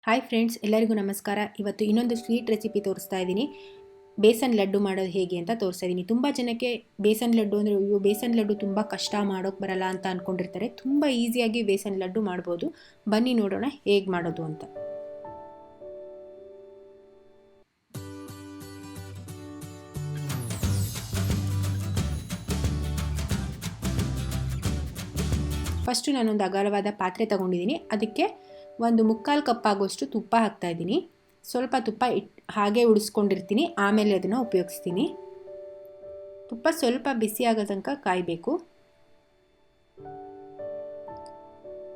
Hi friends, ಎಲ್ಲರಿಗೂ ನಮಸ್ಕಾರ. ಇವತ್ತು ಇನ್ನೊಂದು ಸ್ವೀಟ್ ರೆಸಿಪಿ ತೋರಿಸ್ತಾ ಇದ್ದೀನಿ. ಬೇಸನ್ ಲಡ್ಡು ಮಾಡೋದು ಹೇಗೆ ಅಂತ ತೋರಿಸ್ತಾ ಇದ್ದೀನಿ. ತುಂಬ ಜನಕ್ಕೆ ಬೇಸನ್ ಲಡ್ಡು ಅಂದರೆ ಬೇಸನ್ ಲಡ್ಡು ತುಂಬ ಕಷ್ಟ ಮಾಡೋಕ್ಕೆ ಬರಲ್ಲ ಅಂತ ಅಂದ್ಕೊಂಡಿರ್ತಾರೆ. ತುಂಬ ಈಸಿಯಾಗಿ ಬೇಸನ್ ಲಡ್ಡು ಮಾಡ್ಬೋದು. ಬನ್ನಿ ನೋಡೋಣ ಹೇಗೆ ಮಾಡೋದು ಅಂತ. ಫಸ್ಟು ನಾನೊಂದು ಅಗಲವಾದ ಪಾತ್ರೆ ತಗೊಂಡಿದ್ದೀನಿ. ಅದಕ್ಕೆ ಒಂದು 3/4 ಕಪ್ ಆಗುವಷ್ಟು ತುಪ್ಪ ಹಾಕ್ತಾಯಿದ್ದೀನಿ. ಸ್ವಲ್ಪ ತುಪ್ಪ ಹಾಗೆ ಉಡಿಸ್ಕೊಂಡಿರ್ತೀನಿ, ಆಮೇಲೆ ಅದನ್ನು ಉಪಯೋಗಿಸ್ತೀನಿ. ತುಪ್ಪ ಸ್ವಲ್ಪ ಬಿಸಿ ಆಗೋ ತನಕ ಕಾಯಬೇಕು.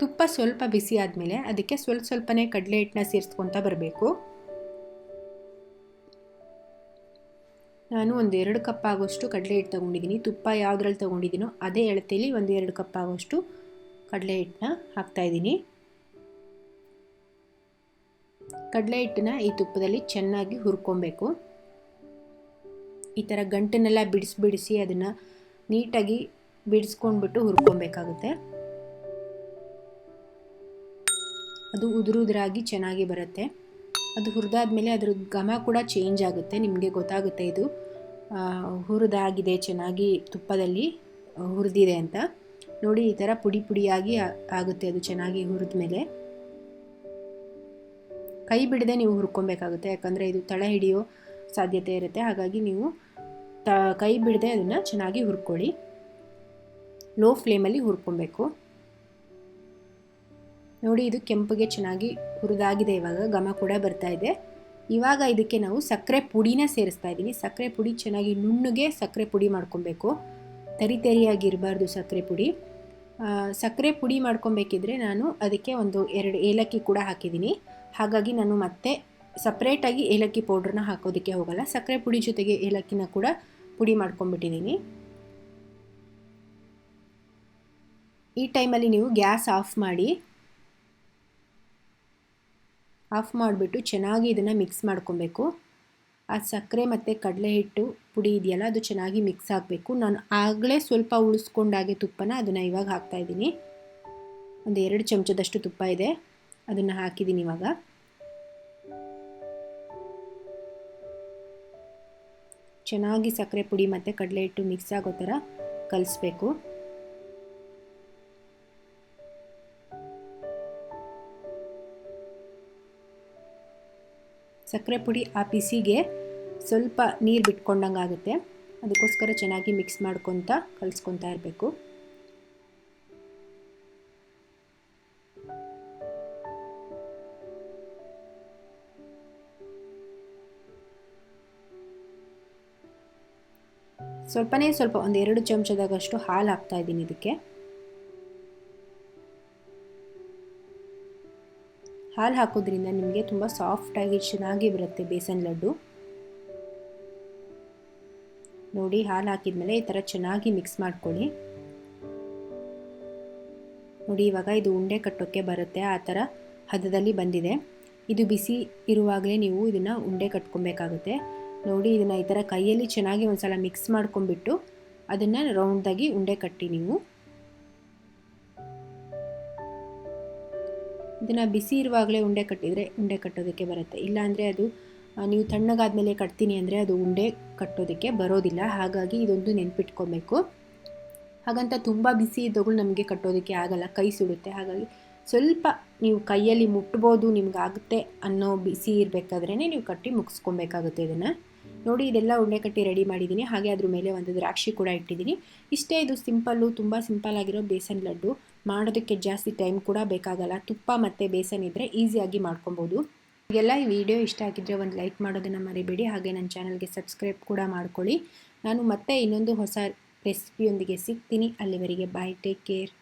ತುಪ್ಪ ಸ್ವಲ್ಪ ಬಿಸಿ ಆದಮೇಲೆ ಅದಕ್ಕೆ ಸ್ವಲ್ಪನೇ ಕಡಲೆ ಹಿಟ್ಟನ್ನ ಸೇರಿಸ್ಕೊತಾ ಬರಬೇಕು. ನಾನು ಒಂದು 2 ಕಪ್ ಆಗೋಷ್ಟು ಕಡಲೆ ಹಿಟ್ಟು ತೊಗೊಂಡಿದ್ದೀನಿ. ತುಪ್ಪ ಯಾವುದ್ರಲ್ಲಿ ತೊಗೊಂಡಿದ್ದೀನೋ ಅದೇ ಅಳತೆಯಲ್ಲಿ ಒಂದು 2 ಕಪ್ ಆಗೋಷ್ಟು ಕಡಲೆ ಹಿಟ್ಟನ್ನ ಹಾಕ್ತಾಯಿದ್ದೀನಿ. ಕಡಲೆ ಹಿಟ್ಟನ್ನ ಈ ತುಪ್ಪದಲ್ಲಿ ಚೆನ್ನಾಗಿ ಹುರ್ಕೊಬೇಕು. ಈ ಥರ ಗಂಟನ್ನೆಲ್ಲ ಬಿಡಿಸಿ ಅದನ್ನು ನೀಟಾಗಿ ಬಿಡಿಸ್ಕೊಂಡ್ಬಿಟ್ಟು ಹುರ್ಕೊಬೇಕಾಗುತ್ತೆ. ಅದು ಉದುರಾಗಿ ಚೆನ್ನಾಗಿ ಬರುತ್ತೆ. ಅದು ಹುರಿದಾದ್ಮೇಲೆ ಅದ್ರ ಘಮ ಕೂಡ ಚೇಂಜ್ ಆಗುತ್ತೆ. ನಿಮಗೆ ಗೊತ್ತಾಗುತ್ತೆ ಇದು ಹುರಿದಾಗಿದೆ, ಚೆನ್ನಾಗಿ ತುಪ್ಪದಲ್ಲಿ ಹುರಿದಿದೆ ಅಂತ. ನೋಡಿ, ಈ ಥರ ಪುಡಿಯಾಗಿ ಆಗುತ್ತೆ ಅದು ಚೆನ್ನಾಗಿ ಹುರಿದ ಮೇಲೆ. ಕೈ ಬಿಡದೆ ನೀವು ಹುರ್ಕೊಬೇಕಾಗುತ್ತೆ, ಯಾಕಂದರೆ ಇದು ತಳ ಹಿಡಿಯೋ ಸಾಧ್ಯತೆ ಇರುತ್ತೆ. ಹಾಗಾಗಿ ನೀವು ಕೈ ಬಿಡದೆ ಅದನ್ನು ಚೆನ್ನಾಗಿ ಹುರ್ಕೊಳ್ಳಿ. ಲೋ ಫ್ಲೇಮಲ್ಲಿ ಹುರ್ಕೊಬೇಕು. ನೋಡಿ, ಇದು ಕೆಂಪಗೆ ಚೆನ್ನಾಗಿ ಹುರಿದಾಗಿದೆ. ಇವಾಗ ಘಮ ಕೂಡ ಬರ್ತಾ ಇದೆ. ಇವಾಗ ಇದಕ್ಕೆ ನಾವು ಸಕ್ಕರೆ ಪುಡಿನ ಸೇರಿಸ್ತಾ ಇದ್ದೀನಿ. ಸಕ್ಕರೆ ಪುಡಿ ಚೆನ್ನಾಗಿ ನುಣ್ಣಗೆ ಸಕ್ಕರೆ ಪುಡಿ ಮಾಡ್ಕೊಬೇಕು. ತರಿಯಾಗಿರಬಾರ್ದು ಸಕ್ಕರೆ ಪುಡಿ. ಸಕ್ಕರೆ ಪುಡಿ ಮಾಡ್ಕೊಬೇಕಿದ್ರೆ ನಾನು ಅದಕ್ಕೆ ಒಂದು 2 ಏಲಕ್ಕಿ ಕೂಡ ಹಾಕಿದ್ದೀನಿ. ಹಾಗಾಗಿ ನಾನು ಮತ್ತೆ ಸಪ್ರೇಟಾಗಿ ಏಲಕ್ಕಿ ಪೌಡ್ರನ್ನ ಹಾಕೋದಕ್ಕೆ ಹೋಗಲ್ಲ. ಸಕ್ಕರೆ ಪುಡಿ ಜೊತೆಗೆ ಏಲಕ್ಕಿನ ಕೂಡ ಪುಡಿ ಮಾಡ್ಕೊಂಡ್ಬಿಟ್ಟಿದ್ದೀನಿ. ಈ ಟೈಮಲ್ಲಿ ನೀವು ಗ್ಯಾಸ್ ಆಫ್ ಮಾಡಿಬಿಟ್ಟು ಚೆನ್ನಾಗಿ ಇದನ್ನು ಮಿಕ್ಸ್ ಮಾಡ್ಕೊಬೇಕು. ಆ ಸಕ್ಕರೆ ಮತ್ತು ಕಡಲೆ ಹಿಟ್ಟು ಪುಡಿ ಇದೆಯಲ್ಲ, ಅದು ಚೆನ್ನಾಗಿ ಮಿಕ್ಸ್ ಆಗಬೇಕು. ನಾನು ಆಗಲೇ ಸ್ವಲ್ಪ ಉಳಿಸ್ಕೊಂಡಾಗೆ ತುಪ್ಪನ ಅದನ್ನು ಇವಾಗ ಹಾಕ್ತಾಯಿದ್ದೀನಿ. ಒಂದು 2 ಚಮಚದಷ್ಟು ತುಪ್ಪ ಇದೆ, ಅದನ್ನು ಹಾಕಿದ್ದೀನಿ. ಇವಾಗ ಚೆನ್ನಾಗಿ ಸಕ್ಕರೆ ಪುಡಿ ಮತ್ತು ಕಡಲೆ ಹಿಟ್ಟು ಮಿಕ್ಸ್ ಆಗೋ ಥರ ಕಲಿಸ್ಬೇಕು. ಸಕ್ಕರೆ ಪುಡಿ ಆ ಬಿಸಿಗೆ ಸ್ವಲ್ಪ ನೀರು ಬಿಟ್ಕೊಂಡಂಗೆ ಆಗುತ್ತೆ. ಅದಕ್ಕೋಸ್ಕರ ಚೆನ್ನಾಗಿ ಮಿಕ್ಸ್ ಮಾಡ್ಕೊತಾ ಕಲಿಸ್ಕೊತಾ ಇರಬೇಕು. ಸ್ವಲ್ಪ ಒಂದು 2 ಚಮಚದಾಗಷ್ಟು ಹಾಲು ಹಾಕ್ತಾ ಇದ್ದೀನಿ ಇದಕ್ಕೆ. ಹಾಲು ಹಾಕೋದ್ರಿಂದ ನಿಮಗೆ ತುಂಬ ಸಾಫ್ಟಾಗಿ ಚೆನ್ನಾಗಿ ಬರುತ್ತೆ ಬೇಸನ್ ಲಡ್ಡು. ನೋಡಿ, ಹಾಲು ಹಾಕಿದ್ಮೇಲೆ ಈ ಥರ ಚೆನ್ನಾಗಿ ಮಿಕ್ಸ್ ಮಾಡ್ಕೊಳ್ಳಿ. ನೋಡಿ, ಇವಾಗ ಇದು ಉಂಡೆ ಕಟ್ಟೋಕ್ಕೆ ಬರುತ್ತೆ, ಆ ಥರ ಹದದಲ್ಲಿ ಬಂದಿದೆ. ಇದು ಬಿಸಿ ಇರುವಾಗಲೇ ನೀವು ಇದನ್ನು ಉಂಡೆ ಕಟ್ಕೊಬೇಕಾಗುತ್ತೆ. ನೋಡಿ, ಇದನ್ನು ಈ ಥರ ಕೈಯಲ್ಲಿ ಚೆನ್ನಾಗಿ ಒಂದು ಸಲ ಮಿಕ್ಸ್ ಮಾಡ್ಕೊಂಡ್ಬಿಟ್ಟು ಅದನ್ನು ರೌಂಡಾಗಿ ಉಂಡೆ ಕಟ್ಟಿ. ನೀವು ಇದನ್ನು ಬಿಸಿ ಇರುವಾಗಲೇ ಉಂಡೆ ಕಟ್ಟಿದರೆ ಉಂಡೆ ಕಟ್ಟೋದಕ್ಕೆ ಬರುತ್ತೆ. ಇಲ್ಲಾಂದರೆ ಅದು ನೀವು ತಣ್ಣಗಾದ್ಮೇಲೆ ಕಟ್ತೀನಿ ಅಂದರೆ ಅದು ಉಂಡೆ ಕಟ್ಟೋದಕ್ಕೆ ಬರೋದಿಲ್ಲ. ಹಾಗಾಗಿ ಇದೊಂದು ನೆನ್ಪಿಟ್ಕೊಬೇಕು. ಹಾಗಂತ ತುಂಬ ಬಿಸಿ ಇದ್ದಾಗಲೂ ನಮಗೆ ಕಟ್ಟೋದಕ್ಕೆ ಆಗಲ್ಲ, ಕೈ ಸುಡುತ್ತೆ. ಹಾಗಾಗಿ ಸ್ವಲ್ಪ ನೀವು ಕೈಯಲ್ಲಿ ಮುಟ್ಬೋದು, ನಿಮ್ಗಾಗುತ್ತೆ ಅನ್ನೋ ಬಿಸಿ ಇರಬೇಕಾದ್ರೇ ನೀವು ಕಟ್ಟಿ ಮುಗಿಸ್ಕೊಬೇಕಾಗುತ್ತೆ ಇದನ್ನು. ನೋಡಿ, ಇದೆಲ್ಲ ಉಂಡೆ ಕಟ್ಟಿ ರೆಡಿ ಮಾಡಿದ್ದೀನಿ. ಹಾಗೆ ಅದ್ರ ಮೇಲೆ ಒಂದು ದ್ರಾಕ್ಷಿ ಕೂಡ ಇಟ್ಟಿದ್ದೀನಿ. ಇಷ್ಟೇ, ಇದು ಸಿಂಪಲ್ಲು, ತುಂಬ ಸಿಂಪಲ್ ಆಗಿರೋ ಬೇಸನ್ ಲಡ್ಡು. ಮಾಡೋದಕ್ಕೆ ಜಾಸ್ತಿ ಟೈಮ್ ಕೂಡ ಬೇಕಾಗಲ್ಲ. ತುಪ್ಪ ಮತ್ತು ಬೇಸನ್ ಇದ್ದರೆ ಈಸಿಯಾಗಿ ಮಾಡ್ಕೊಬೋದು. ಈಗೆಲ್ಲ ಈ ವಿಡಿಯೋ ಇಷ್ಟ ಆಗಿದ್ದರೆ ಒಂದು ಲೈಕ್ ಮಾಡೋದನ್ನು ಮರಿಬೇಡಿ. ಹಾಗೆ ನನ್ನ ಚಾನಲ್ಗೆ ಸಬ್ಸ್ಕ್ರೈಬ್ ಕೂಡ ಮಾಡ್ಕೊಳ್ಳಿ. ನಾನು ಮತ್ತೆ ಇನ್ನೊಂದು ಹೊಸ ರೆಸಿಪಿಯೊಂದಿಗೆ ಸಿಗ್ತೀನಿ. ಅಲ್ಲಿವರೆಗೆ ಬಾಯ್, ಟೇಕ್ ಕೇರ್.